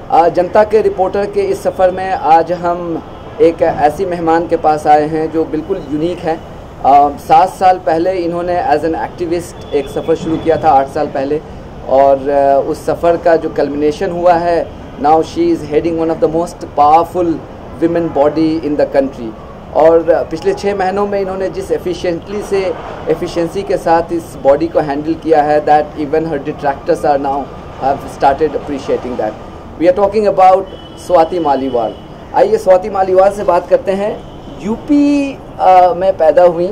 जनता के रिपोर्टर के इस सफ़र में आज हम एक ऐसी मेहमान के पास आए हैं जो बिल्कुल यूनिक है। 7 साल पहले इन्होंने एज एन एक्टिविस्ट एक सफ़र शुरू किया था, 8 साल पहले, और उस सफ़र का जो कल्मिनेशन हुआ है, now she is heading one of the most powerful women body in the country. और पिछले 6 महीनों में इन्होंने जिस एफिशिएंसी के साथ इस बॉडी को हैंडल किया है, that even her detractors are now have started appreciating that. We are talking about Swati Maliwal. आइए स्वाति मालीवाल से बात करते हैं। यूपी में पैदा हुई,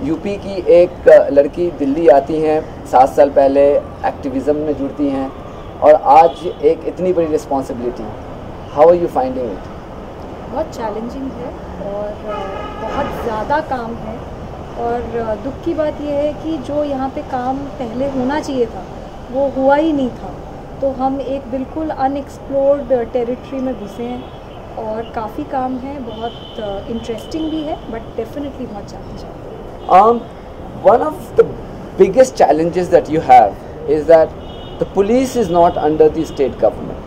यूपी की एक लड़की दिल्ली आती हैं, 7 साल पहले एक्टिविज़म में जुड़ती हैं और आज एक इतनी बड़ी responsibility. How are you finding it? बहुत चैलेंजिंग है और बहुत ज़्यादा काम है, और दुख की बात यह है कि जो यहाँ पे काम पहले होना चाहिए था वो हुआ ही नहीं था। तो हम एक बिल्कुल अनएक्सप्लोर्ड टेरिटरी में घुसे हैं और काफ़ी काम है, बहुत इंटरेस्टिंग भी है, बट डेफिनेटली बहुत challenging. One of the biggest challenges that you have is that the police is not under the state government.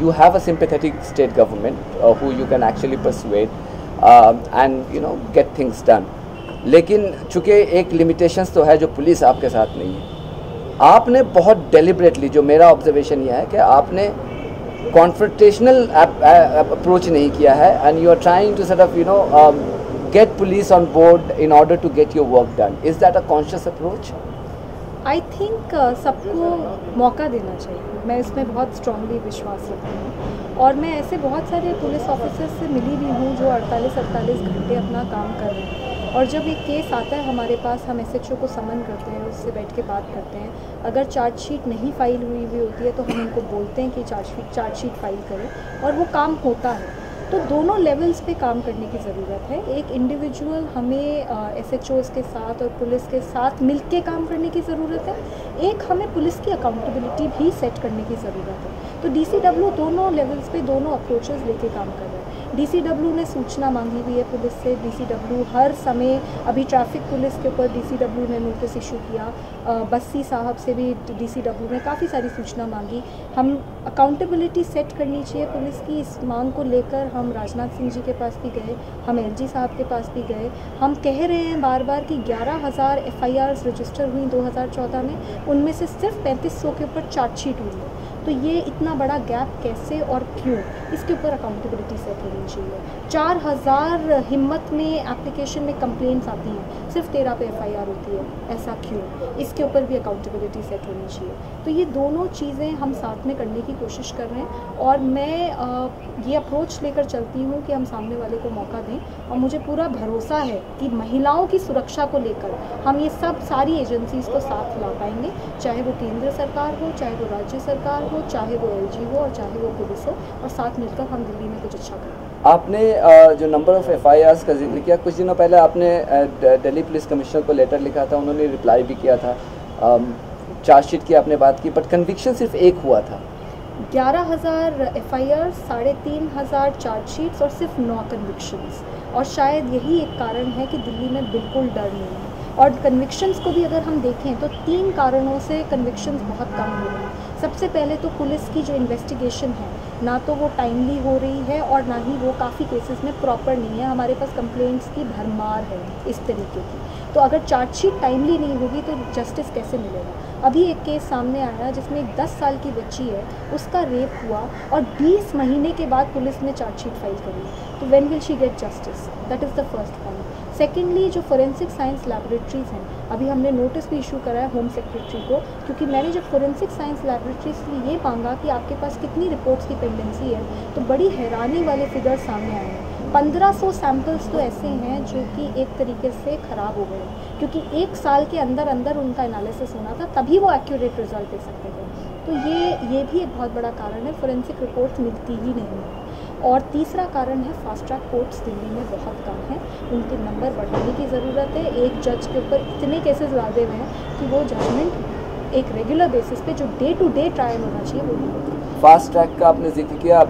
You have a sympathetic state government who you can actually persuade and get things done. लेकिन चूँकि एक limitations तो है जो police आपके साथ नहीं है। आपने बहुत डेलिबरेटली, जो मेरा ऑब्जर्वेशन यह है कि आपने कॉन्फ्रंटेशनल अप्रोच नहीं किया है, and you are trying to sort of get police on board in order to get your work done. Is that a conscious approach? I think सबको मौका देना चाहिए, मैं इसमें बहुत स्ट्रांगली विश्वास रखती हूँ। और मैं ऐसे बहुत सारे पुलिस ऑफिसर्स से मिली भी हूँ जो 48-48 घंटे अपना काम कर रहे हैं, और जब एक केस आता है हमारे पास, हम एसएचओ को समन करते हैं, उससे बैठ के बात करते हैं। अगर चार्जशीट नहीं फाइल हुई होती है तो हम उनको बोलते हैं कि चार्जशीट फाइल करें, और वो काम होता है। तो दोनों लेवल्स पे काम करने की ज़रूरत है। एक इंडिविजुअल हमें एसएचओज़ के साथ और पुलिस के साथ मिलके काम करने की ज़रूरत है, एक हमें पुलिस की अकाउंटेबिलिटी भी सेट करने की ज़रूरत है। तो डीसीडब्ल्यू दोनों लेवल्स पे दोनों अप्रोचेस लेके काम कर रहे हैं। डीसीडब्ल्यू ने सूचना मांगी हुई है पुलिस से, डीसीडब्ल्यू हर समय, अभी ट्रैफिक पुलिस के ऊपर डीसीडब्ल्यू ने नोटिस इशू किया, बस्सी साहब से भी डीसीडब्ल्यू ने काफ़ी सारी सूचना मांगी। हम अकाउंटेबिलिटी सेट करनी चाहिए पुलिस की, इस मांग को लेकर हम राजनाथ सिंह जी के पास भी गए, हम एलजी साहब के पास भी गए। हम कह रहे हैं बार बार कि 11,000 FIRs रजिस्टर हुई 2014 में, उनमें से सिर्फ 3500 के ऊपर चार्जशीट हुई है। तो ये इतना बड़ा गैप कैसे और क्यों, इसके ऊपर अकाउंटेबिलिटी सेट होनी चाहिए। 4000 हिम्मत में एप्लीकेशन में कंप्लेंट्स आती हैं, सिर्फ 13 पे FIR होती है, ऐसा क्यों? इसके ऊपर भी अकाउंटेबिलिटी सेट होनी चाहिए। तो ये दोनों चीज़ें हम साथ में करने की कोशिश कर रहे हैं, और मैं ये अप्रोच लेकर चलती हूँ कि हम सामने वाले को मौका दें, और मुझे पूरा भरोसा है कि महिलाओं की सुरक्षा को लेकर हम ये सब सारी एजेंसीज़ को साथ ला पाएंगे, चाहे वो केंद्र सरकार हो, चाहे वो राज्य सरकार हो, चाहे वो LG हो, और चाहे वो पुलिस हो, और साथ मिलकर हम दिल्ली में कुछ अच्छा करें। आपने जो नंबर ऑफ़ FIRs का जिक्र किया, कुछ दिनों पहले आपने दिल्ली पुलिस कमिश्नर को लेटर लिखा था, उन्होंने रिप्लाई भी किया था। चार्जशीट की आपने बात की, बट कन्विक्शन सिर्फ एक हुआ था। 11,000 FIRs, 3,500 चार्जशीट्स और सिर्फ 9 कन्विक्शंस, और शायद यही एक कारण है कि दिल्ली में बिल्कुल डर नहीं है। और कन्विक्शंस को भी अगर हम देखें तो 3 कारणों से कन्विक्शंस बहुत कम हो रहे हैं। सबसे पहले तो पुलिस की जो इन्वेस्टिगेशन है, ना तो वो टाइमली हो रही है, और ना ही वो काफ़ी केसेस में प्रॉपर नहीं है। हमारे पास कंप्लेंट्स की भरमार है इस तरीके की। तो अगर चार्जशीट टाइमली नहीं होगी तो जस्टिस कैसे मिलेगा? अभी एक केस सामने आया जिसमें एक 10 साल की बच्ची है, उसका रेप हुआ और 20 महीने के बाद पुलिस ने चार्जशीट फाइल करी। तो when will she get justice? That is the first point. Secondly, जो फोरेंसिक साइंस लैबोरेटरीज़ हैं, अभी हमने नोटिस भी इशू करा है होम सेक्रेटरी को, क्योंकि मैंने जब फोरेंसिक साइंस लैबोरेटरीज से ये मांगा कि आपके पास कितनी रिपोर्ट्स की पेंडेंसी है, तो बड़ी हैरानी वाले फिगर्स सामने आए हैं। 1500 सैम्पल्स तो ऐसे हैं जो कि एक तरीके से ख़राब हो गए, क्योंकि 1 साल के अंदर अंदर उनका एनालिसिस होना था, तभी वो एक्यूरेट रिजल्ट दे सकते थे। तो ये भी एक बहुत बड़ा कारण है, फोरेंसिक रिपोर्ट्स मिलती ही नहीं है। और तीसरा कारण है, फास्ट ट्रैक कोर्ट्स दिल्ली में बहुत कम हैं, उनके नंबर बढ़ाने की ज़रूरत है। एक जज के ऊपर इतने केसेस लादे हुए हैं कि वो जजमेंट एक रेगुलर बेसिस पे जो डे टू डे ट्रायल होना चाहिए वो नहीं होती। फास्ट ट्रैक का आपने जिक्र किया,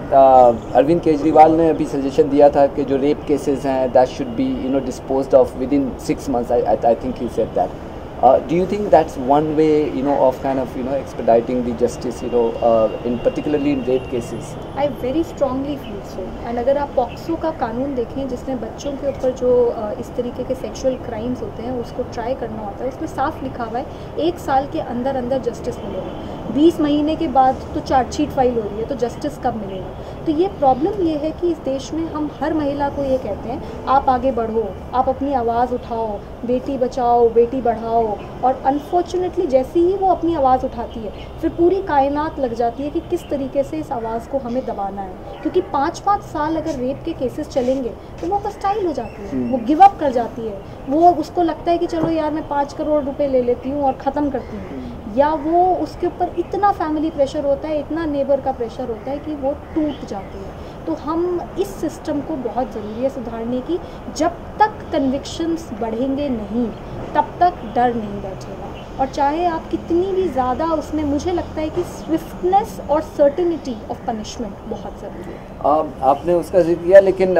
अरविंद केजरीवाल ने अभी सजेशन दिया था कि जो रेप केसेस हैं that should be disposed of with in 6 months। I think he said that. Do you think that's one way, of kind of, expediting the justice, in particularly in rape cases? I very strongly feel so. And अगर आप POCSO का कानून देखें जिसमें बच्चों के ऊपर जो इस तरीके के सेक्सुअल क्राइम्स होते हैं उसको ट्राई करना होता है, उसमें साफ लिखा हुआ है 1 साल के अंदर अंदर जस्टिस मिलेगा। 20 महीने के बाद तो चार्जशीट फाइल हो रही है, तो जस्टिस कब मिलेगा? तो ये प्रॉब्लम ये है कि इस देश में हम हर महिला को ये कहते हैं आप आगे बढ़ो, आप अपनी आवाज़ उठाओ, बेटी बचाओ बेटी बढ़ाओ, और अनफॉर्चुनेटली जैसे ही वो अपनी आवाज़ उठाती है फिर पूरी कायनात लग जाती है कि किस तरीके से इस आवाज़ को हमें दबाना है। क्योंकि 5-5 साल अगर रेप के केसेस चलेंगे तो वो हॉस्टाइल हो जाती है, वो गिव अप कर जाती है, वो उसको लगता है कि चलो यार मैं 5 करोड़ रुपए ले लेती हूँ और ख़त्म करती हूँ, या वो उसके ऊपर इतना फैमिली प्रेशर होता है, इतना नेबर का प्रेशर होता है कि वो टूट जाती है। तो हम इस सिस्टम को बहुत ज़रूरी है सुधारने की। जब तक कन्विक्शंस बढ़ेंगे नहीं तब तक डर नहीं बैठेगा, और चाहे आप कितनी भी ज़्यादा उसमें, मुझे लगता है कि स्विफ्टनेस और सर्टेनिटी ऑफ पनिशमेंट बहुत ज़रूरी है। आपने उसका जिक्र किया, लेकिन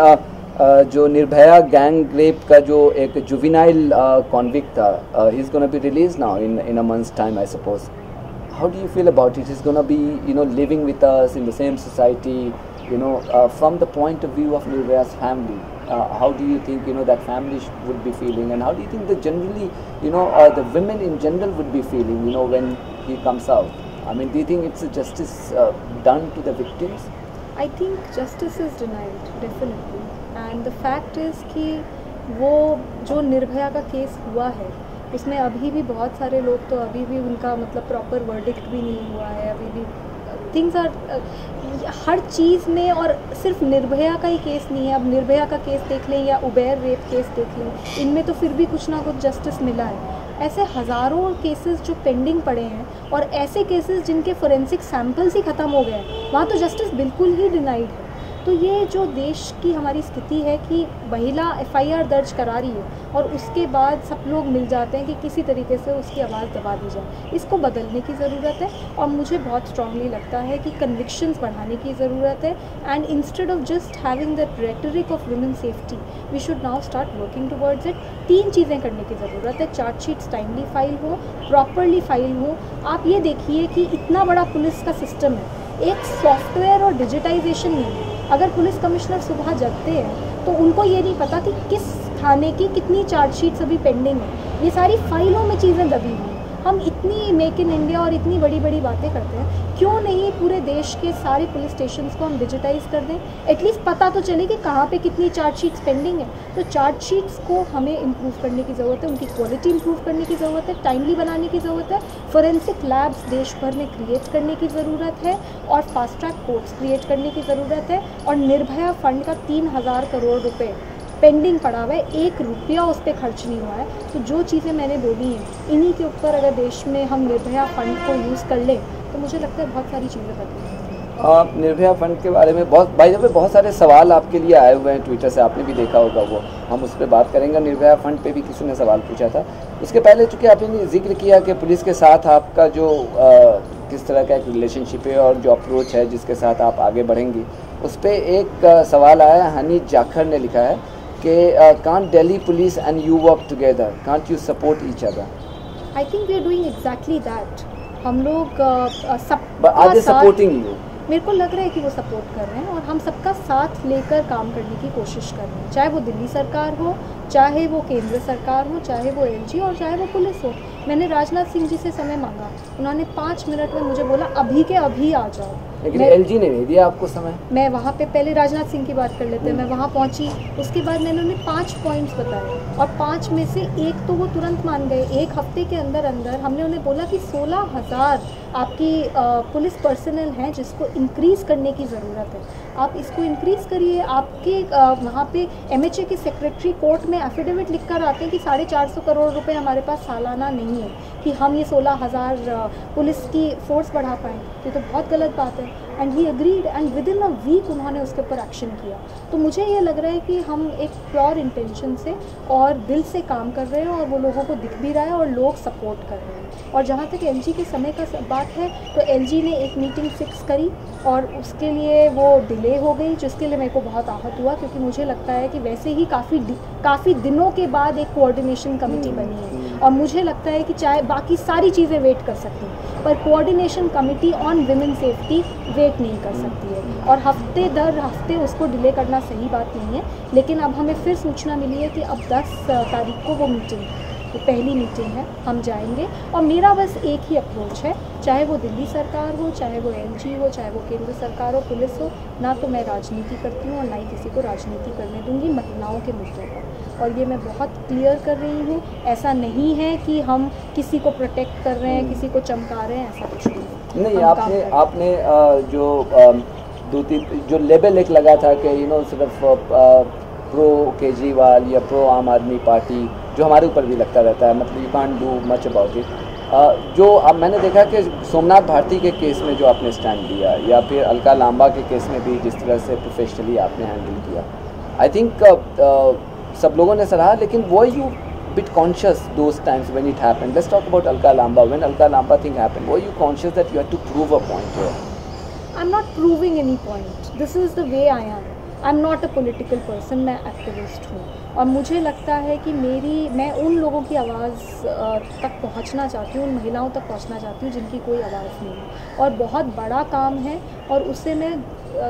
जो निर्भया गैंग रेप का जो एक जुवेनाइल कॉन्विक्ट था, he is gonna be release now in a months time I suppose. How do you feel about it? Is gonna be living with us in the same society, from the point of view of Nirvaya's family, how do you think that family would be feeling, and how do you think that generally the women in general would be feeling when he comes out? I mean, do you think it's a justice done to the victims? I think justice is denied definitely, and the fact is कि वो जो निर्भया का case हुआ है उसमें अभी भी बहुत सारे लोग, तो अभी भी उनका मतलब प्रॉपर वर्डिक्ट भी नहीं हुआ है, अभी भी थिंग्स आर हर चीज़ में, और सिर्फ निर्भया का ही केस नहीं है। अब निर्भया का केस देख लें या उबैर रेप केस देख लें, इनमें तो फिर भी कुछ ना कुछ जस्टिस मिला है। ऐसे हज़ारों केसेस जो पेंडिंग पड़े हैं, और ऐसे केसेस जिनके फोरेंसिक सैंपल्स ही ख़त्म हो गए हैं, वहाँ तो जस्टिस बिल्कुल ही डिनाइड है। तो ये जो देश की हमारी स्थिति है कि महिला FIR दर्ज करा रही है और उसके बाद सब लोग मिल जाते हैं कि किसी तरीके से उसकी आवाज़ दबा दी जाए, इसको बदलने की ज़रूरत है। और मुझे बहुत स्ट्रांगली लगता है कि कन्विक्शंस बढ़ाने की ज़रूरत है, and instead of just having that rhetoric of women safety we should now start working towards it. 3 चीज़ें करने की ज़रूरत है, चार्जशीट्स टाइमली फाइल हो, प्रॉपरली फाइल हो। आप ये देखिए कि इतना बड़ा पुलिस का सिस्टम है, एक सॉफ्टवेयर और डिजिटाइजेशन नहीं है। अगर पुलिस कमिश्नर सुबह जगते हैं तो उनको ये नहीं पता कि किस थाने की कितनी चार्जशीट्स अभी पेंडिंग है, ये सारी फाइलों में चीज़ें दबी हुई। हम इतनी मेक इन इंडिया और इतनी बड़ी बड़ी बातें करते हैं, क्यों नहीं पूरे देश के सारे पुलिस स्टेशंस को हम डिजिटाइज कर दें? एटलीस्ट पता तो चले कि कहाँ पे कितनी चार्जशीट्स पेंडिंग है। तो चार्जशीट्स को हमें इम्प्रूव करने की ज़रूरत है, उनकी क्वालिटी इम्प्रूव करने की ज़रूरत है, टाइमली बनाने की ज़रूरत है, फोरेंसिक लैब्स देश भर में क्रिएट करने की ज़रूरत है, और फास्ट ट्रैक कोर्ट्स क्रिएट करने की ज़रूरत है। और निर्भया फंड का 3000 करोड़ रुपये पेंडिंग पड़ा हुआ है, 1 रुपया उस पर खर्च नहीं हुआ है। तो जो चीज़ें मैंने बोली हैं, इन्हीं के ऊपर अगर देश में हम निर्भया फंड को यूज़ कर लें तो मुझे लगता है बहुत सारी चीज़ें बदलेंगी। निर्भया फंड के बारे में बहुत सारे सवाल आपके लिए आए हुए हैं ट्विटर से, आपने भी देखा होगा, वो हम उस पर बात करेंगे। निर्भया फंड पे भी किसी ने सवाल पूछा था। उसके पहले चूँकि आपने जिक्र किया कि पुलिस के साथ आपका जो किस तरह का एक रिलेशनशिप है और जो अप्रोच है जिसके साथ आप आगे बढ़ेंगी, उस पर एक सवाल आया, हनी जाखर ने लिखा है कि can't Delhi police and you work together? Can't you support each other? I think we are doing exactly that. हम लोग सब Are they supporting you? मेरे को लग रहा है कि वो सपोर्ट कर रहे हैं, और हम सबका साथ लेकर काम करने की कोशिश कर रहे हैं, चाहे वो दिल्ली सरकार हो, चाहे वो केंद्र सरकार हो, चाहे वो LG और चाहे वो पुलिस हो। मैंने राजनाथ सिंह जी से समय मांगा, उन्होंने 5 मिनट में मुझे बोला अभी के अभी आ जाओ। लेकिन LG ने नहीं दिया आपको समय। मैं वहाँ पे पहले राजनाथ सिंह की बात कर लेते हैं, मैं वहाँ पहुँची, उसके बाद मैंने उन्हें 5 पॉइंट्स बताए, और 5 में से एक तो वो तुरंत मान गए। 1 हफ्ते के अंदर अंदर हमने उन्हें बोला कि 16,000 आपकी पुलिस पर्सनल हैं जिसको इंक्रीज़ करने की ज़रूरत है, आप इसको इंक्रीज़ करिए। आपके वहाँ पे MHA के सेक्रेटरी कोर्ट में एफिडेविट लिख कर आते हैं कि 450 करोड़ रुपए हमारे पास सालाना नहीं है कि हम ये 16,000 पुलिस की फोर्स बढ़ा पाएँ। ये तो बहुत गलत बात है। And he agreed, and within a week उन्होंने उसके ऊपर एक्शन किया। तो मुझे ये लग रहा है कि हम एक प्योर इंटेंशन से और दिल से काम कर रहे हैं, और वो लोगों को दिख भी रहा है और लोग सपोर्ट कर रहे हैं। और जहाँ तक LG के समय का बात है, तो LG ने एक मीटिंग फिक्स करी और उसके लिए वो डिले हो गई, जिसके लिए मेरे को बहुत आहत हुआ, क्योंकि मुझे लगता है कि वैसे ही काफ़ी दिनों के बाद एक कोऑर्डिनेशन कमेटी बनी है। और मुझे लगता है कि चाहे बाकी सारी चीज़ें वेट कर सकती हैं, पर coordination committee on women safety wait नहीं कर सकती है, और हफ्ते दर हफ्ते उसको डिले करना सही बात नहीं है। लेकिन अब हमें फिर सूचना मिली है कि अब 10 तारीख को वो मीटिंग, तो पहली मीटिंग है, हम जाएंगे। और मेरा बस एक ही अप्रोच है, चाहे वो दिल्ली सरकार हो, चाहे वो एलजी हो, चाहे वो केंद्र सरकार हो, पुलिस हो, ना तो मैं राजनीति करती हूँ और ना ही किसी को राजनीति करने दूंगी महिलाओं के मुद्दों पर। और ये मैं बहुत क्लियर कर रही हूँ, ऐसा नहीं है कि हम किसी को प्रोटेक्ट कर रहे हैं, किसी को चमका रहे हैं, ऐसा कुछ नहीं। आपने जो लेबल एक लगा था कि सिर्फ प्रो केजरीवाल या प्रो आम आदमी पार्टी, जो हमारे ऊपर भी लगता रहता है, मतलब you can't do much about it. जो अब मैंने देखा कि सोमनाथ भारती के केस में जो आपने स्टैंड लिया, या फिर अलका लांबा के केस में भी जिस तरह से प्रोफेशनली आपने हैंडल किया, आई थिंक सब लोगों ने सराहा। लेकिन वो you bit conscious those times when it happened? Let's talk about Alka Lamba. When Alka Lamba thing happened, were you conscious that you had to prove a point here? I'm not proving any point. This is the way I am. I'm not a political person. मैं activist हूँ, और मुझे लगता है कि मैं उन लोगों की आवाज़ तक पहुँचना चाहती हूँ, उन महिलाओं तक पहुँचना चाहती हूँ जिनकी कोई आवाज़ नहीं है, और बहुत बड़ा काम है। और उससे मैं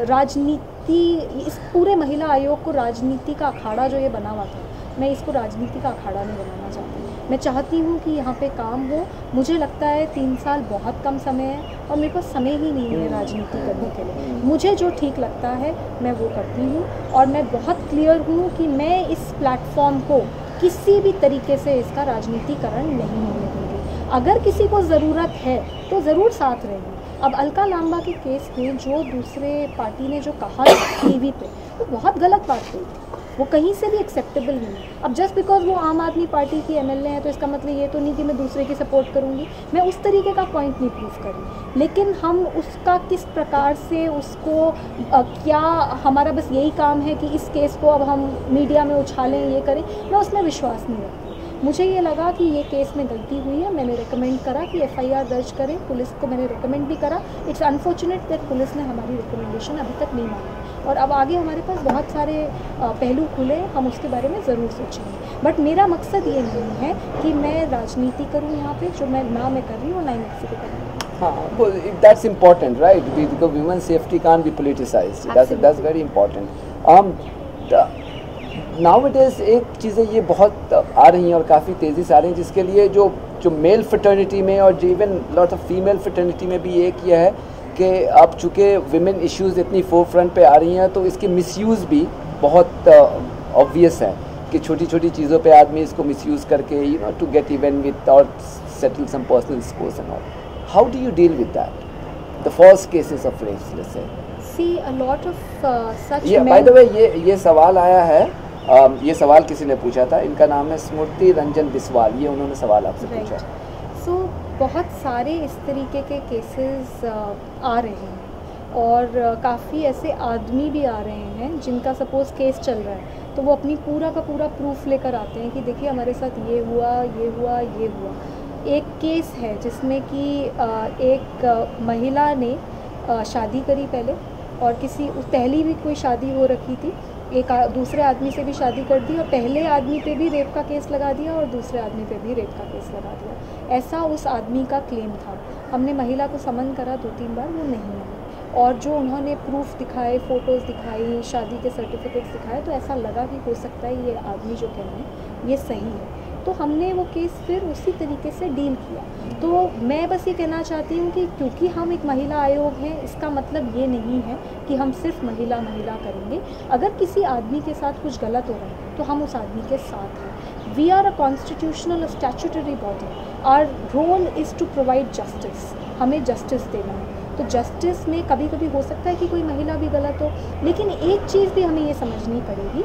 राजनीति, इस पूरे महिला आयोग को राजनीति का अखाड़ा जो ये बना हुआ था, मैं इसको राजनीति का अखाड़ा नहीं बनाना चाहती। मैं चाहती हूँ कि यहाँ पे काम हो। मुझे लगता है 3 साल बहुत कम समय है, और मेरे पास समय ही नहीं है राजनीति करने के लिए। मुझे जो ठीक लगता है मैं वो करती हूँ, और मैं बहुत क्लियर हूँ कि मैं इस प्लेटफॉर्म को किसी भी तरीके से इसका राजनीतिकरण नहीं होने दूँगी। अगर किसी को ज़रूरत है तो ज़रूर साथ रहेंगे। अब अलका लांबा के केस में जो दूसरे पार्टी ने जो कहा टीवी पे, वो बहुत गलत बात कही थी, वो कहीं से भी एक्सेप्टेबल नहीं है। अब जस्ट बिकॉज वो आम आदमी पार्टी की एमएलए है तो इसका मतलब ये तो नहीं कि मैं दूसरे की सपोर्ट करूँगी। मैं उस तरीके का पॉइंट नहीं प्रूव करी, लेकिन हम उसका किस प्रकार से उसको क्या हमारा बस यही काम है कि इस केस को अब हम मीडिया में उछालें, ये करें, मैं उसमें विश्वास नहीं रखती। मुझे ये लगा कि ये केस में गलती हुई है, मैंने रिकमेंड करा कि एफआईआर दर्ज करें, पुलिस को मैंने रिकमेंड भी करा। इट्स अनफॉर्चुनेट दैट पुलिस ने हमारी रिकमेंडेशन अभी तक नहीं मानी, और अब आगे हमारे पास बहुत सारे पहलू खुले, हम उसके बारे में ज़रूर सोचेंगे। बट मेरा मकसद ये नहीं है कि मैं राजनीति करूँ यहाँ पे, जो मैं कर रही हूँ और ना ही किसी को कर रही हूँ। हाँ, that's important, right? Because women's safety can't be politicized. That's very important. Nowadays एक चीज़ें ये बहुत आ रही हैं और काफ़ी तेज़ी से आ रही हैं, जिसके लिए जो मेल फ्रेटर्निटी में और even lot of female fraternity में भी एक ये है कि अब चूँकि विमेन इश्यूज़ इतनी फोर फ्रंट पे आ रही हैं, तो इसके मिसयूज़ भी बहुत ऑब्वियस है कि छोटी छोटी चीज़ों पे आदमी इसको मिसयूज़ करके टू गेट इवन विद और settle some personal scores and all. How do you deal with that, the false cases of rapes, let's say? See a lot of such men. By the way, ये सवाल आया है, ये सवाल किसी ने पूछा था, इनका नाम है स्मृति रंजन बिस्वाल, ये उन्होंने सवाल आपसे पूछा। सो बहुत सारे इस तरीके के केसेस आ रहे हैं, और काफ़ी ऐसे आदमी भी आ रहे हैं जिनका सपोज़ केस चल रहा है, तो वो अपनी पूरा का पूरा प्रूफ लेकर आते हैं कि देखिए हमारे साथ ये हुआ, ये हुआ, ये हुआ। एक केस है जिसमें कि एक महिला ने शादी करी पहले, और पहली भी कोई शादी हो रखी थी, एक दूसरे आदमी से भी शादी कर दी, और पहले आदमी पे भी रेप का केस लगा दिया और दूसरे आदमी पे भी रेप का केस लगा दिया। ऐसा उस आदमी का क्लेम था। हमने महिला को समन करा 2-3 बार, वो नहीं आई, और जो उन्होंने प्रूफ दिखाए, फ़ोटोज़ दिखाई, शादी के सर्टिफिकेट्स दिखाए, तो ऐसा लगा कि हो सकता है ये आदमी जो कह रहे हैं ये सही है। तो हमने वो केस फिर उसी तरीके से डील किया। तो मैं बस ये कहना चाहती हूँ कि क्योंकि हम एक महिला आयोग हैं, इसका मतलब ये नहीं है कि हम सिर्फ महिला करेंगे। अगर किसी आदमी के साथ कुछ गलत हो रहा है तो हम उस आदमी के साथ हैं। We are a constitutional statutory body, our role is to provide justice, हमें जस्टिस देना है। तो जस्टिस में कभी कभी हो सकता है कि कोई महिला भी गलत हो, लेकिन एक चीज़ भी हमें ये समझनी पड़ेगी,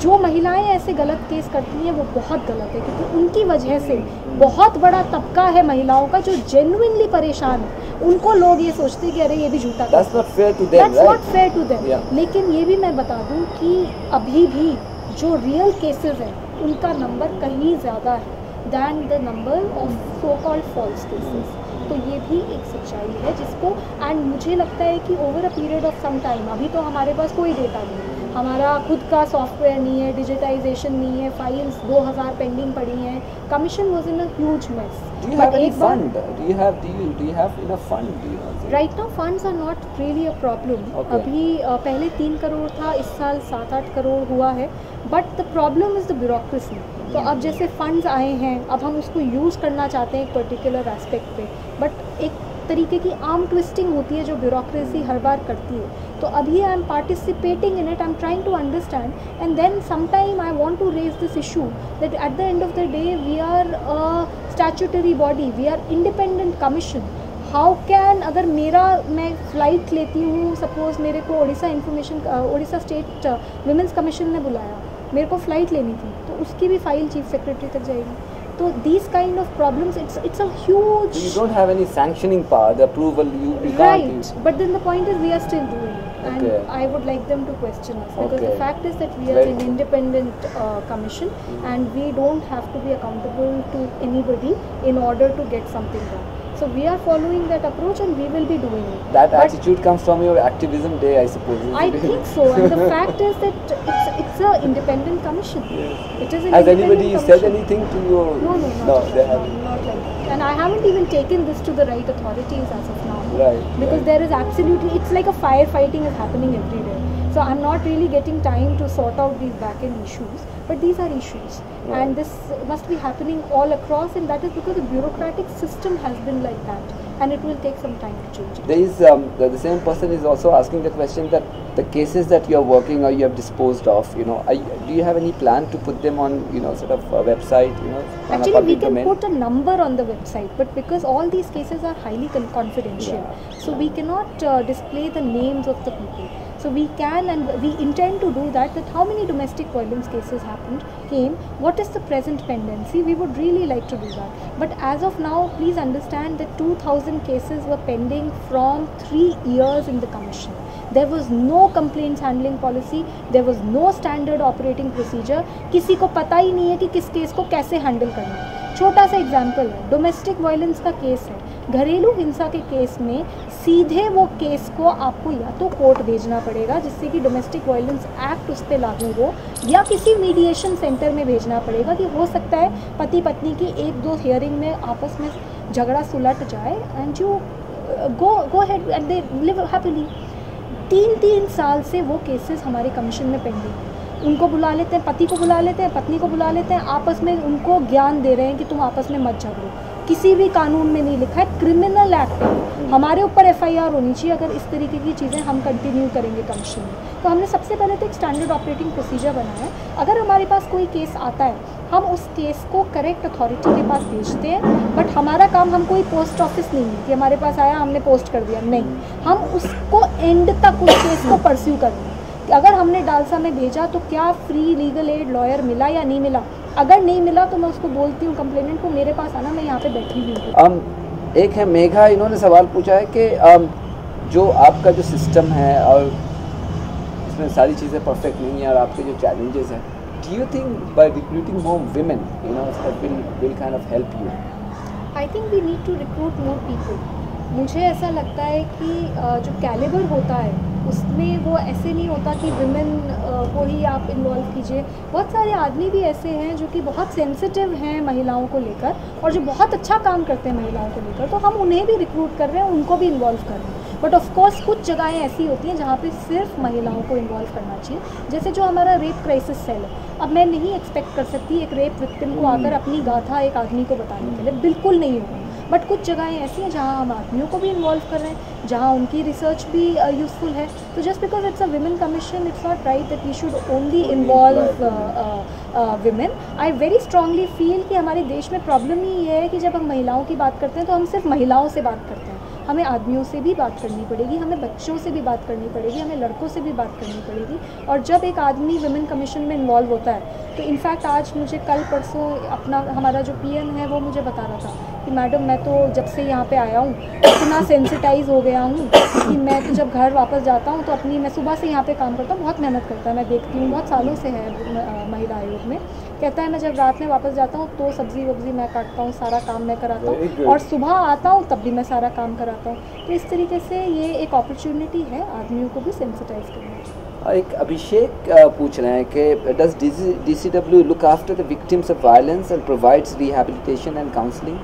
जो महिलाएं ऐसे गलत केस करती हैं वो बहुत गलत है, क्योंकि उनकी वजह से बहुत बड़ा तबका है महिलाओं का जो जेन्युइनली परेशान है। उनको लोग ये सोचते हैं कि अरे ये भी झूठा, That's not fair to them, That's not fair to them. लेकिन ये भी मैं बता दूं कि अभी भी जो रियल केसेस हैं उनका नंबर कहीं ज़्यादा है than the number of so called false cases. तो ये भी एक सच्चाई है जिसको, एंड मुझे लगता है कि over a period of some time, अभी तो हमारे पास कोई डेटा नहीं है, हमारा खुद का सॉफ्टवेयर नहीं है, डिजिटाइजेशन नहीं है, फाइल्स 2000 पेंडिंग पड़ी हैं, commission was in a huge mess. Do you have any fund? Do you have enough fund? Do you know? Right now funds are not really a problem. Okay. अभी पहले 3 करोड़ था, इस साल 7-8 करोड़ हुआ है, but the problem is the bureaucracy. तो अब जैसे फंड्स आए हैं, अब हम उसको यूज़ करना चाहते हैं एक पर्टिकुलर एस्पेक्ट पे, बट एक तरीके की आर्म ट्विस्टिंग होती है जो ब्यूरोक्रेसी हर बार करती है। तो अभी I am participating in it, I am trying to understand, and then sometime I want to raise this issue that at the end of the day we are statutory body, we are independent commission. How can, अगर मैं flight लेती हूँ, suppose मेरे को Orissa state women's commission ने बुलाया, मेरे को फ़्लाइट लेनी थी, तो उसकी भी फाइल चीफ सेक्रेटरी तक जाएगी। तो these kind of problems, it's a huge. You don't have any sanctioning power, the approval you right, can't use. But then the point is we are still doing it, and Okay. I would like them to question us, because Okay. the fact is that we are Very an independent commission, and we don't have to be accountable to anybody in order to get something done. So we are following that approach, and we will be doing it. That But attitude comes from your activism day, I suppose. I think so, and the fact is that it's a independent commission. Yes. It is an Has independent anybody commission. said anything to you? No, they not haven't. like that. And I haven't even taken this to the right authorities as of now. Right. Because right. there is absolutely, it's like a firefighting is happening every day. So I'm not really getting time to sort out these back-end issues, but these are issues. Right. And this must be happening all across, and that is because the bureaucratic system has been like that, and it will take some time to change it. There is the same person is also asking the question that the cases that you are working or you have disposed of, do you have any plan to put them on, sort of a website, on a Actually, we public can domain? put a number on the website, but because all these cases are highly confidential, so we cannot display the names of the people. So we can, and we intend to do that how many domestic violence cases came, what is the present pendency, we would really like to do that. But as of now, please understand that 2000 cases were pending from 3 years in the commission. There was no complaints handling policy, there was no standard operating procedure, किसी को पता ही नहीं है कि किस case को कैसे handle करना है। छोटा सा एग्जाम्पल है, डोमेस्टिक वायलेंस का केस है, घरेलू हिंसा के केस में सीधे वो केस को आपको या तो कोर्ट भेजना पड़ेगा जिससे कि डोमेस्टिक वायलेंस एक्ट उस पर लागू हो, या किसी मीडिएशन सेंटर में भेजना पड़ेगा कि हो सकता है पति पत्नी की 1-2 हियरिंग में आपस में झगड़ा सुलट जाए, and you go ahead and they live happily. 3 साल से वो केसेस हमारे कमीशन में पेंडिंग है। उनको बुला लेते हैं, पति को बुला लेते हैं, पत्नी को बुला लेते हैं, आपस में उनको ज्ञान दे रहे हैं कि तुम आपस में मत झगड़ो। किसी भी कानून में नहीं लिखा है, क्रिमिनल एक्ट है, हमारे ऊपर FIR होनी चाहिए अगर इस तरीके की चीज़ें हम कंटिन्यू करेंगे कमीशन में। तो हमने सबसे पहले तो एक स्टैंडर्ड ऑपरेटिंग प्रोसीजर बनाया है। अगर हमारे पास कोई केस आता है, हम उस केस को करेक्ट अथॉरिटी के पास भेजते हैं, बट हमारा काम, हम कोई पोस्ट ऑफिस नहीं है कि हमारे पास आया हमने पोस्ट कर दिया, नहीं, हम उसको एंड तक उस केस को परस्यू कर रहे हैं। अगर हमने डालसा में भेजा तो क्या फ्री लीगल एड लॉयर मिला या नहीं मिला, अगर नहीं मिला तो मैं उसको बोलती हूँ कंप्लेनेंट को मेरे पास आना, मैं यहाँ पे बैठी हुई हूँ। एक है मेघा, इन्होंने सवाल पूछा है कि जो आपका जो सिस्टम है और इसमें सारी चीज़ें परफेक्ट नहीं है और आपके जो चैलेंजेस हैं, do you think by recruiting more women will kind of help you? I think we need to recruit more people. मुझे ऐसा लगता है कि जो कैलिबर होता है उसमें वो ऐसे नहीं होता कि विमेन को ही आप इन्वॉल्व कीजिए। बहुत सारे आदमी भी ऐसे हैं जो कि बहुत सेंसिटिव हैं महिलाओं को लेकर और जो बहुत अच्छा काम करते हैं महिलाओं को लेकर, तो हम उन्हें भी रिक्रूट कर रहे हैं, उनको भी इन्वॉल्व कर रहे हैं। बट ऑफ कोर्स कुछ जगहें ऐसी होती हैं जहाँ पे सिर्फ महिलाओं को इन्वॉल्व करना चाहिए, जैसे जो हमारा रेप क्राइसिस सेल है। अब मैं नहीं एक्सपेक्ट कर सकती एक रेप विक्टिम को आकर अपनी गाथा एक आदमी को बताने के लिए, बिल्कुल नहीं होगा। बट कुछ जगहें ऐसी हैं जहाँ हम आदमियों को भी इन्वॉल्व कर रहे हैं, जहाँ उनकी रिसर्च भी यूज़फुल है। तो just because it's a women commission, it's not right that we should only involve women. I very strongly feel कि हमारे देश में प्रॉब्लम ही ये है कि जब हम महिलाओं की बात करते हैं तो हम सिर्फ महिलाओं से बात करते हैं। हमें आदमियों से भी बात करनी पड़ेगी, हमें बच्चों से भी बात करनी पड़ेगी, हमें लड़कों से भी बात करनी पड़ेगी। और जब एक आदमी विमेन कमीशन में इन्वॉल्व होता है तो इनफैक्ट आज मुझे कल परसों हमारा जो PN है वो मुझे बता रहा था कि मैडम मैं तो जब से यहाँ पे आया हूँ इतना सेंसिटाइज हो गया हूँ कि मैं तो जब घर वापस जाता हूँ तो अपनी, मैं सुबह से यहाँ पे काम करता हूँ, बहुत मेहनत करता है, मैं देखती हूँ, बहुत सालों से है महिला आयोग में। कहता है मैं जब रात में वापस जाता हूँ तो सब्ज़ी वब्ज़ी मैं काटता हूँ, सारा काम मैं कराता हूँ, और सुबह आता हूँ तब भी मैं सारा काम कराता हूँ। तो इस तरीके से ये एक अपॉर्चुनिटी है आदमियों को भी सेंसिटाइज करने की। एक अभिषेक पूछ रहे हैं कि does DCW look after the victims of violence and provides rehabilitation and counselling?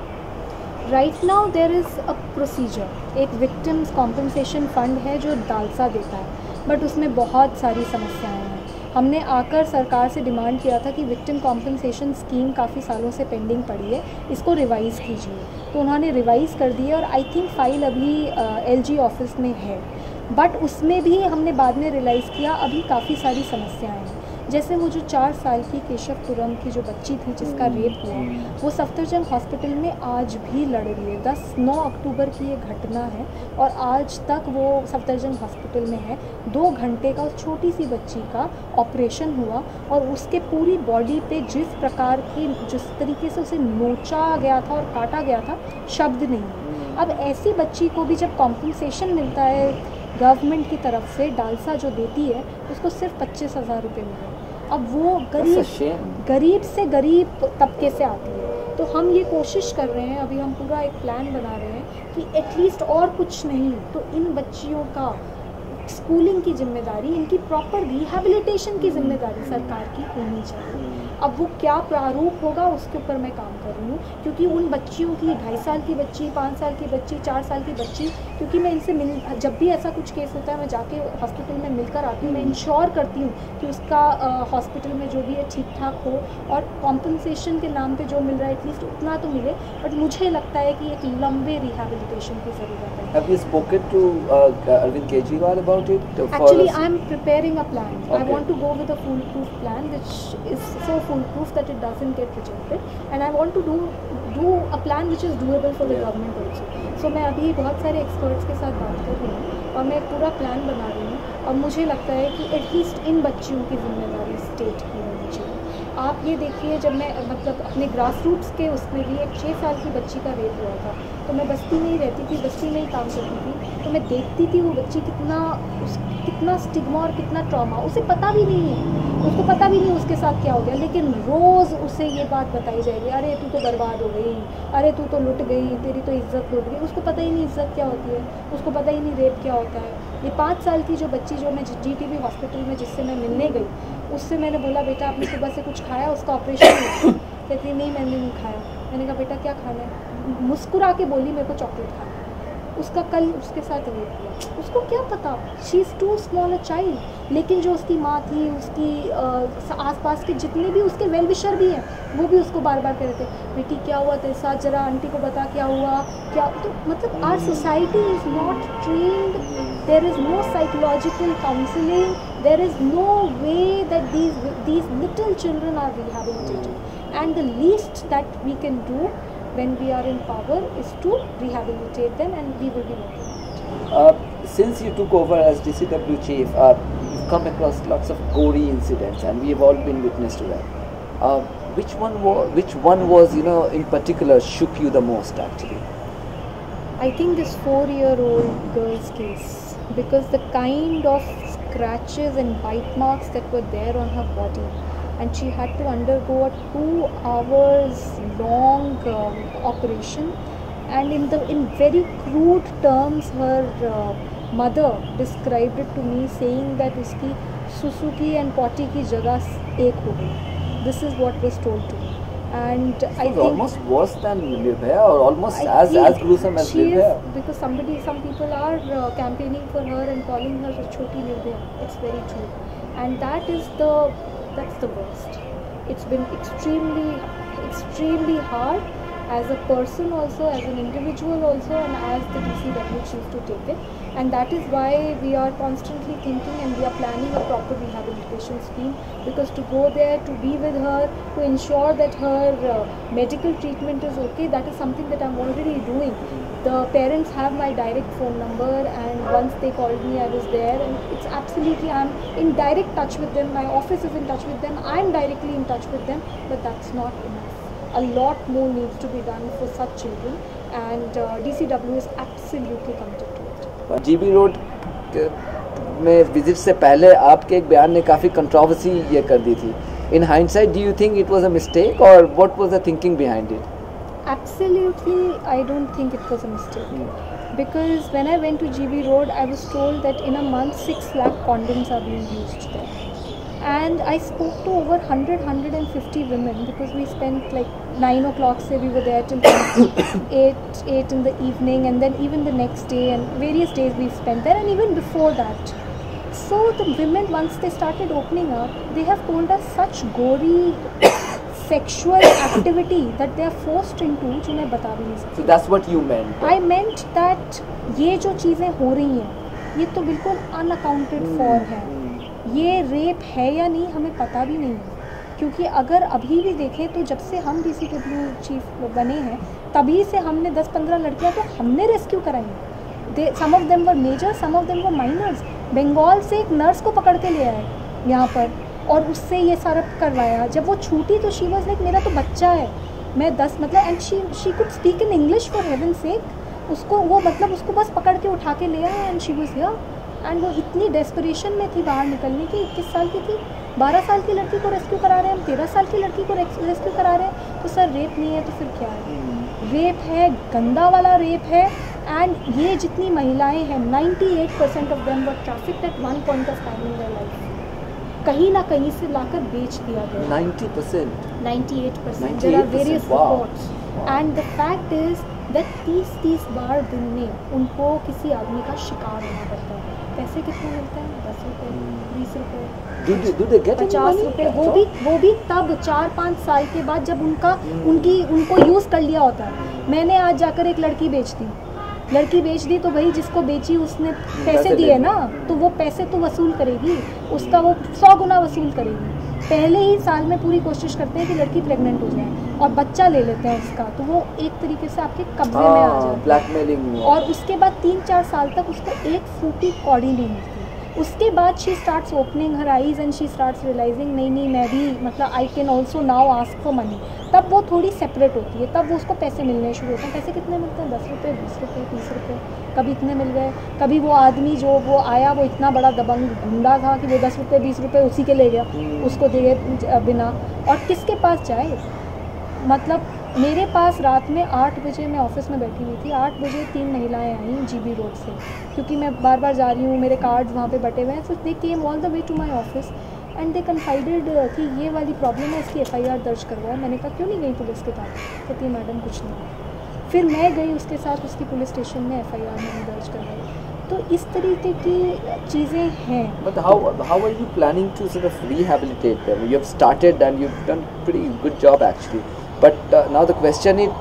Right now there is a procedure, एक विक्टिम्स कॉम्पनसेशन फंड है जो डालसा देता है, बट उसमें बहुत सारी समस्याएं हैं। हमने आकर सरकार से डिमांड किया था कि विक्टिम कॉम्पनसेशन स्कीम काफ़ी सालों से पेंडिंग पड़ी है, इसको रिवाइज़ कीजिए, तो उन्होंने रिवाइज़ कर दी है और आई थिंक फाइल अभी LG ऑफिस में है, बट उसमें भी हमने बाद में रियलाइज़ किया अभी काफ़ी सारी समस्याएं हैं। जैसे वो जो 4 साल की केशवपुरम की जो बच्ची थी जिसका रेप हुआ, वो सफदरजंग हॉस्पिटल में आज भी लड़ रही है। 9 अक्टूबर की ये घटना है और आज तक वो सफदरजंग हॉस्पिटल में है। 2 घंटे का उस छोटी सी बच्ची का ऑपरेशन हुआ और उसके पूरी बॉडी पे जिस प्रकार की, जिस तरीके से उसे नोचा गया था और काटा गया था, शब्द नहीं है। अब ऐसी बच्ची को भी जब कॉम्पनसेशन मिलता है गवर्नमेंट की तरफ से, डालसा जो देती है, उसको सिर्फ 25,000 रुपये मिले। अब वो गरीब से गरीब तबके से आती है। तो हम ये कोशिश कर रहे हैं, अभी हम पूरा एक प्लान बना रहे हैं कि एटलीस्ट और कुछ नहीं तो इन बच्चियों का स्कूलिंग की जिम्मेदारी, इनकी प्रॉपर रिहैबिलिटेशन की जिम्मेदारी सरकार की होनी चाहिए। अब वो क्या प्रारूप होगा उसके ऊपर मैं काम कर रही हूँ, क्योंकि उन बच्चियों की 2.5 साल की बच्ची, 5 साल की बच्ची, 4 साल की बच्ची, क्योंकि मैं इनसे जब भी ऐसा कुछ केस होता है मैं जाके हॉस्पिटल में मिलकर आती हूँ, मैं इंश्योर करती हूँ कि उसका हॉस्पिटल में जो भी है ठीक ठाक हो और कॉम्पनसेशन के नाम पे जो मिल रहा है एटलीस्ट उतना तो मिले, बट मुझे लगता है कि एक लंबे रिहैबिलिटेशन की ज़रूरत है। Have you spoken to Arvind Kejriwal about it? Actually, I am preparing a plan. Okay. I want to go with a foolproof plan which is so foolproof that it doesn't get rejected, and I want to do a plan which is doable for the government also. So मैं अभी बहुत सारे experts के साथ बात कर रही हूँ और मैं एक पूरा plan बना रही हूँ और मुझे लगता है कि एटलीस्ट इन बच्चियों की जिम्मेदारी स्टेट की होनी चाहिए। आप ये देखिए, जब मैं मतलब अपने ग्रास रूट्स के उसमें भी एक 6 साल की बच्ची का रेप हुआ था, तो मैं बस्ती में ही रहती थी, बस्ती में ही काम करती थी, तो मैं देखती थी वो बच्ची कितना स्टिग्मा और कितना ट्रॉमा, उसे पता भी नहीं है, उसको पता भी नहीं उसके साथ क्या हो गया, लेकिन रोज़ उसे ये बात बताई जाएगी, अरे तू तो बर्बाद हो गई, अरे तू तो लुट गई, तेरी तो इज्जत लुट गई। उसको पता ही नहीं इज्जत क्या होती है, उसको पता ही नहीं रेप क्या होता है। ये 5 साल की जो बच्ची जो मैं GTB हॉस्पिटल में जिससे मैं मिलने गई, उससे मैंने बोला बेटा आपने सुबह से कुछ खाया, उसका ऑपरेशन हुआ। कहती नहीं मैंने नहीं खाया। मैंने कहा बेटा क्या खाना है? मुस्कुरा के बोली मेरे को चॉकलेट खाना। उसका कल उसके साथ रेप हुआ, उसको क्या पता, she is too small a child. लेकिन जो उसकी माँ थी, उसकी आसपास के जितने भी उसके वेल विशर भी हैं, वो भी उसको बार बार कहते बेटी क्या हुआ तेरे साथ, जरा आंटी को बता क्या हुआ क्या। तो मतलब our society is not trained, there is no psychological counselling, there is no way that these little children are rehabilitated, and the least that we can do when we are in power is to rehabilitate them, and we will be working on it. Since you took over as DCW chief, you've come across lots of gory incidents, and we have all been witness to that. Which one was in particular shook you the most actually? I think this 4-year-old girl's case, because the kind of scratches and bite marks that were there on her body, and she had to undergo a 2 hours long operation, and in very crude terms her mother described it to me, saying that uski susuki and potty ki jagah ek ho gayi. This is what was told to me, and I think almost worse than Nirbhaya, or almost as gruesome as Nirbhaya. Because some people are campaigning for her and calling her Choti Nirbhaya. It's very true, and that's the worst. It's been extremely hard as a person also, as an individual also, and as the DCW chief to take it. And that is why we are constantly thinking and we are planning a proper rehabilitation scheme, because to go there, to be with her, to ensure that her medical treatment is okay, that is something that I'm already doing. The parents have my direct phone number, and once they called me, I was there, and it's absolutely, I'm in direct touch with them, my office is in touch with them, I'm directly in touch with them, but that's not enough. a lot more needs to be done for such children, and DCW is absolutely committed to it. GB road में visit से पहले आपके एक बयान ने काफ़ी controversy ये कर दी थी. In hindsight, do you think it was a mistake, or what was the thinking behind it? Absolutely, I don't think it was a mistake. Because when I went to GB Road, I was told that in a month 6 lakh condoms are being used there. And I spoke to over 150 women, because we spent like 9 o'clock, say we were there till 8 in the evening, and then even the next day and various days we spent there, and even before that. So the women, once they started opening up, they have told us such gory sexual activity that they are forced into, जो मैं बता भी नहीं सकती. So that's what you meant. I meant that ये जो चीज़ें हो रही हैं, ये तो बिल्कुल unaccounted for है. ये रेप है या नहीं हमें पता भी नहीं है, क्योंकि अगर अभी भी देखें तो जब से हम DCW चीफ बने हैं तभी से हमने 10-15 लड़कियां तो हमने रेस्क्यू कराई हैं. Some of them were major, some of them were minors. Bengal से एक नर्स को पकड़ के ले आए यहाँ पर और उससे ये सारा करवाया. जब वो छूटी तो शी वाज लाइक मेरा तो बच्चा है, मैं 10 मतलब, and she could speak in English for heaven सेक. उसको वो मतलब उसको बस पकड़ के उठा के ले आया and she was here. And वो इतनी डेस्परेशन में थी बाहर निकलने की. 21 साल की थी, 12 साल की लड़की को रेस्क्यू करा रहे हैं हम, 13 साल की लड़की को रेस्क्यू करा रहे हैं. तो सर रेप नहीं है तो फिर क्या है? रेप है, गंदा वाला रेप है. एंड ये जितनी महिलाएं हैं, 98% of them were trafficked at one point of time in their life. कहीं ना कहीं से लाकर बेच दिया गया. 90%, 98%. There are various reports. And the fact is that 30 बार दिन में उनको किसी आदमी का शिकार होना पड़ता है. पैसे कितने मिलते हैं? 10 रुपये, 20 रुपये, 50 रुपये. वो भी तब 4-5 साल के बाद जब उनको यूज़ कर लिया होता है. मैंने आज जाकर एक लड़की बेच दी तो भाई जिसको बेची उसने पैसे दिए ना, तो वो पैसे तो वसूल करेगी, उसका वो 100 गुना वसूल करेगी. पहले ही साल में पूरी कोशिश करते हैं कि लड़की प्रेग्नेंट हो जाए और बच्चा ले लेते हैं उसका, तो वो एक तरीके से आपके कब्जे में आ जाए, ब्लैकमेलिंग. और उसके बाद 3-4 साल तक उसको एक फूटी कौड़ी नहीं मिलती. उसके बाद she starts opening her eyes and she starts realising नहीं मैं भी मतलब I can also now ask for money. तब वो थोड़ी सेपरेट होती है, तब वो उसको पैसे मिलने शुरू होते हैं. पैसे कितने मिलते हैं? 10 रुपये, 20 रुपये, 30 रुपये. कभी इतने मिल गए. कभी वो आदमी जो वो आया वो इतना बड़ा दबंग गुंडा था कि वो 10 रुपये 20 रुपये उसी के ले गया, उसको दिए बिना. और किसके पास जाए? मतलब मेरे पास रात में 8 बजे मैं ऑफिस में बैठी हुई थी. 8 बजे 3 महिलाएं आई GB रोड से, क्योंकि मैं बार बार जा रही हूँ, मेरे कार्ड्स वहाँ पे बटे हुए हैं. So they came all the way to my office and they confided कि ये वाली प्रॉब्लम है, इसकी FIR दर्ज करवाओ. मैंने कहा क्यों नहीं गई पुलिस के पास? कहती है मैडम कुछ नहीं. फिर मैं गई उसके साथ, उसकी पुलिस स्टेशन में FIR मैंने दर्ज करवाई. तो इस तरीके की चीज़ें हैं. But how are you planning to sort of rehabilitate them? You have started and you've done pretty good job actually. But now the question is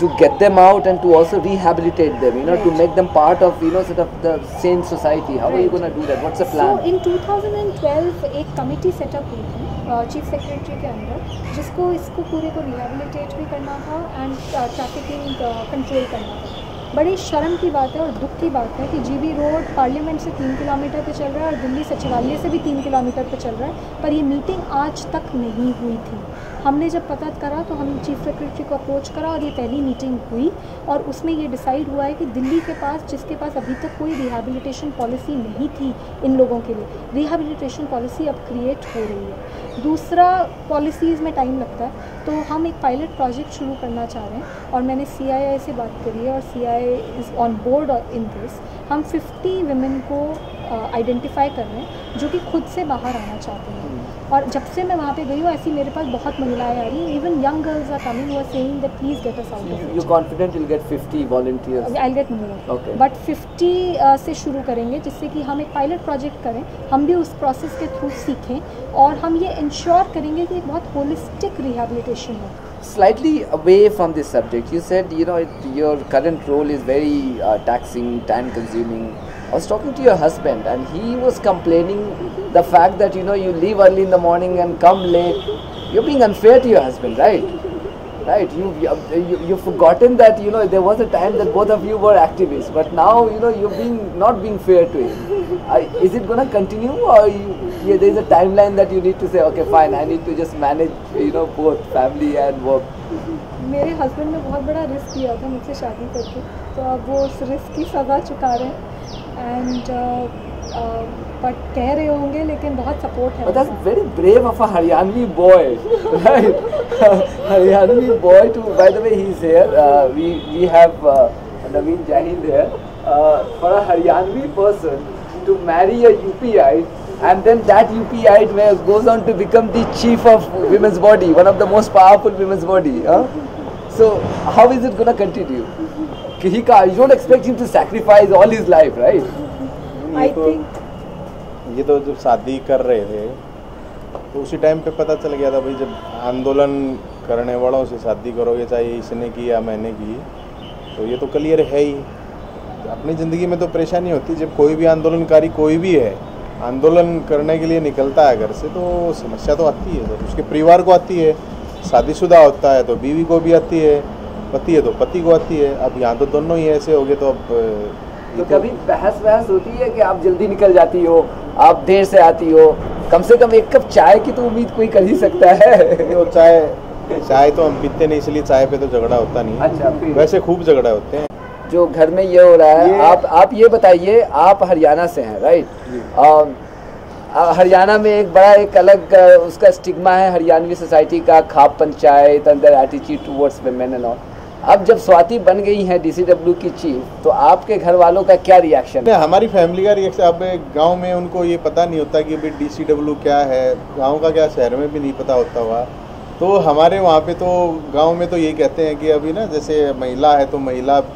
to get them out and to also rehabilitate them, Right. to make them part of, sort of the sane society. How are you going to do that? What's the plan? So in 2012 एक committee setup हुई थी chief secretary के अंदर, जिसको इसको पूरे को rehabilitate भी करना था एंड ट्रैफिकिंग कंट्रोल करना था. बड़ी शर्म की बात है और दुख की बात है कि GB रोड पार्लियामेंट से 3 किलोमीटर पे चल रहा है और दिल्ली सचिवालय से भी 3 किलोमीटर पे चल रहा है, पर ये मीटिंग आज तक नहीं हुई थी. हमने जब पता करा तो हम चीफ सेक्रेटरी को अप्रोच करा और ये पहली मीटिंग हुई और उसमें ये डिसाइड हुआ है कि दिल्ली के पास, जिसके पास अभी तक कोई रिहैबिलिटेशन पॉलिसी नहीं थी इन लोगों के लिए, रिहैबिलिटेशन पॉलिसी अब क्रिएट हो रही है. दूसरा, पॉलिसीज़ में टाइम लगता है, तो हम एक पायलट प्रोजेक्ट शुरू करना चाह रहे हैं और मैंने CII से बात करी है और CII is on board in this. हम 50 वुमेन को आइडेंटिफाई कर रहे हैं जो कि खुद से बाहर आना चाहते हैं. और जब से मैं वहाँ पे गई हूँ ऐसी मेरे पास बहुत महिलाएं आ रही हैं. Even young girls are coming who are saying that please get us out of it. You confident you'll get 50 volunteers? I'll get more. Okay. But 50 से शुरू करेंगे, जिससे कि हम एक पायलट प्रोजेक्ट करें, हम भी उस प्रोसेस के थ्रू सीखें और हम ये इंश्योर करेंगे कि बहुत होलिस्टिक रिहैबिलिटेशन हो. Slightly away from this subject, you said your current role is very taxing, time consuming. I was talking to your husband and he was complaining the fact that you leave early in the morning and come late. You're being unfair to your husband, right? Right, you've forgotten that there was a time that both of you were activists, but now you're not being fair to him. Is it going to continue, or there is a timeline that you need to say, okay, fine, I need to just manage both family and work? मेरे husband ने बहुत बड़ा risk लिया था मुझसे शादी करके, तो अब वो उस रिस्क की सज़ा चुका रहे हैं एंड बट कह रहे होंगे लेकिन बहुत सपोर्ट है। But that's very brave of a Haryanvi boy, right? Haryanvi boy too. By the way, he's here. We have Naveen Jahind here. For a Haryanvi person to marry a UPite, and then that UPite goes on to become the chief of women's body, one of the most powerful women's body. So how is it gonna continue? You don't expect him to sacrifice all his life, right? I think ये तो जब शादी कर रहे थे तो उसी time पे पता चल गया था भाई, जब आंदोलन करने वालों से शादी करोगे, चाहे इसने की या मैंने की, तो ये तो क्लियर है ही। अपनी ज़िंदगी में तो परेशानी होती है, जब कोई भी आंदोलनकारी कोई भी है आंदोलन करने के लिए निकलता है घर से, तो समस्या तो आती है। तो उसके परिवार को आती है, शादीशुदा होता है तो बीवी को भी आती है, पति है तो पति को आती है। अब यहाँ तो दोनों ही ऐसे हो गए, तो अब तो कभी बहस होती है कि आप जल्दी निकल जाती हो, आप देर से आती हो, कम से कम एक कप चाय की तो उम्मीद कोई कर ही सकता है। वो चाय तो हम पीते नहीं, इसलिए चाय पे तो झगड़ा होता नहीं। अच्छा, वैसे खूब झगड़ा होते हैं। जो घर में ये हो रहा है, आप ये बताइए, आप हरियाणा से हैं, राइट? हरियाणा में एक अलग उसका स्टिग्मा है हरियाणवी सोसाइटी का, खाप पंचायत, अंदर attitude towards women and all. अब जब स्वाति बन गई है DCW की चीफ, तो आपके घर वालों का क्या रिएक्शन है? हमारी फैमिली का रिएक्शन, अब गांव में उनको ये पता नहीं होता कि भाई DCW क्या है, गांव का क्या शहर में भी नहीं पता होता हुआ। तो हमारे वहाँ पे तो गांव में तो ये कहते हैं कि अभी ना, जैसे महिला है तो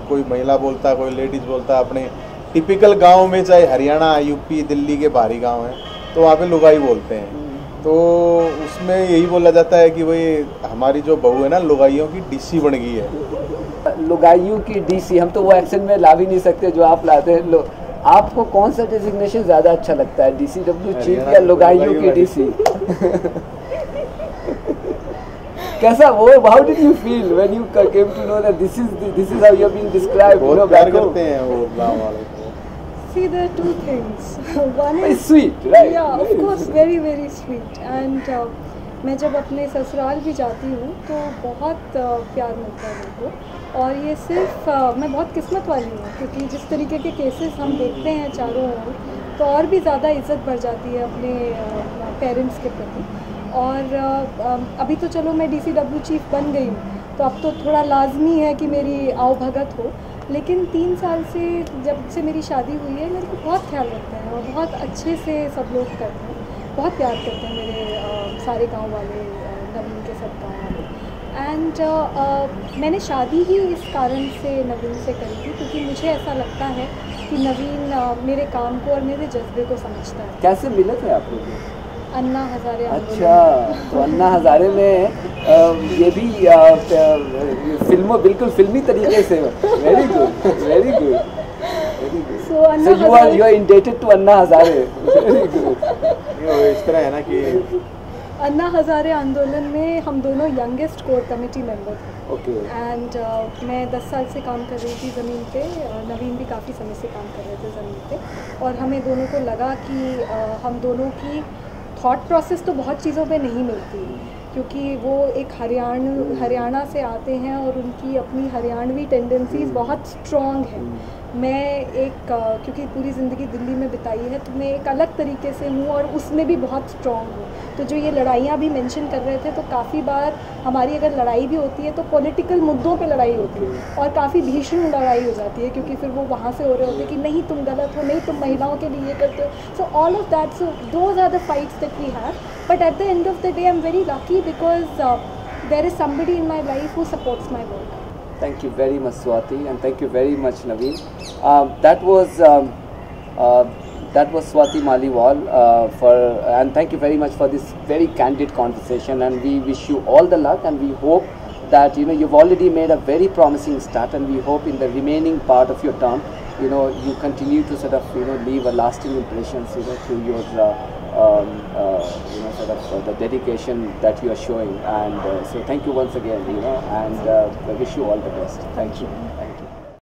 कोई महिला बोलता, कोई लेडीज़ बोलता। अपने टिपिकल गाँव में, चाहे हरियाणा, यूपी, दिल्ली के बाहरी गाँव हैं, तो वहाँ पर लुगाई बोलते हैं। तो उसमें यही बोला जाता है कि भाई हमारी जो बहू है ना, लुगाइयों की DC बन गई है। लुगाइयों की DC, हम तो वो एक्शन में ला भी नहीं सकते जो आप लाते हैं। आपको कौन सा डेजिग्नेशन ज़्यादा अच्छा लगता है, DCW चीफ या लुगाइयों की DC? कैसा वो, how did you feel when you came to know that this is how you have been described? बहुत प्यार करते हैं वो गाँव वाले। See, there are two things. One is it's sweet, right? Yeah, of course, very very sweet. And मैं जब अपने ससुराल भी जाती हूँ तो बहुत प्यार मिलता है मेरे को। और ये सिर्फ मैं बहुत किस्मत वाली हूँ, क्योंकि जिस तरीके के केसेस हम देखते हैं चारों ओर, तो और भी ज़्यादा इज्जत बढ़ जाती है अपने पेरेंट्स के प्रति। और अभी तो चलो मैं DCW चीफ बन गई हूँ, तो अब तो थोड़ा लाजमी है कि मेरी आवभगत हो। लेकिन 3 साल से जब से मेरी शादी हुई है, मेरे को बहुत ख्याल रखते हैं और बहुत अच्छे से सब लोग करते हैं, बहुत प्यार करते हैं मेरे सारे गांव वाले, नवीन के सब गाँव वाले। एंड मैंने शादी ही इस कारण से नवीन से करी थी, क्योंकि मुझे ऐसा लगता है कि नवीन मेरे काम को और मेरे जज्बे को समझता है। कैसे मिले थे आप लोग? अन्ना हज़ारे। अच्छा, तो अन्ना हज़ारे में ये भी बिल्कुल फिल्मी तरीके से। Very good, very good, very good. So you are indebted to Anna Hazare. Very good. इस तरह है ना कि अन्ना हज़ारे आंदोलन में हम दोनों यंगेस्ट कोर कमेटी मेंबर थे। ओके। एंड मैं 10 साल से काम कर रही थी ज़मीन पे, नवीन भी काफ़ी समय से काम कर रहे थे ज़मीन पे, और हमें दोनों को लगा कि हम दोनों की थॉट प्रोसेस तो बहुत चीज़ों पे नहीं मिलती, क्योंकि वो एक हरियाणा से आते हैं और उनकी अपनी हरियाणवी टेंडेंसीज़ बहुत स्ट्रॉन्ग है। मैं क्योंकि पूरी ज़िंदगी दिल्ली में बिताई है, तो मैं एक अलग तरीके से हूँ और उसमें भी बहुत स्ट्रॉन्ग हूँ। तो जो ये लड़ाइयाँ भी मेंशन कर रहे थे, तो काफ़ी बार हमारी अगर लड़ाई भी होती है तो पॉलिटिकल मुद्दों पे लड़ाई होती है, और काफ़ी भीषण लड़ाई हो जाती है, क्योंकि फिर वो वहाँ से हो रहे होते हैं कि नहीं तुम गलत हो, नहीं तुम महिलाओं के लिए ये करते हो। So all of that, so those are the fights that we have, but at the end of the day I am very lucky because there is somebody in my life who supports my work. Thank you very much, Swati, and thank you very much, Naveen. That was Swati Maliwal and thank you very much for this very candid conversation, and we wish you all the luck, and we hope that you've already made a very promising start, and we hope in the remaining part of your term you continue to sort of leave a lasting impression through your sort of the dedication that you are showing, and so thank you once again, and I wish you all the best. Thank you.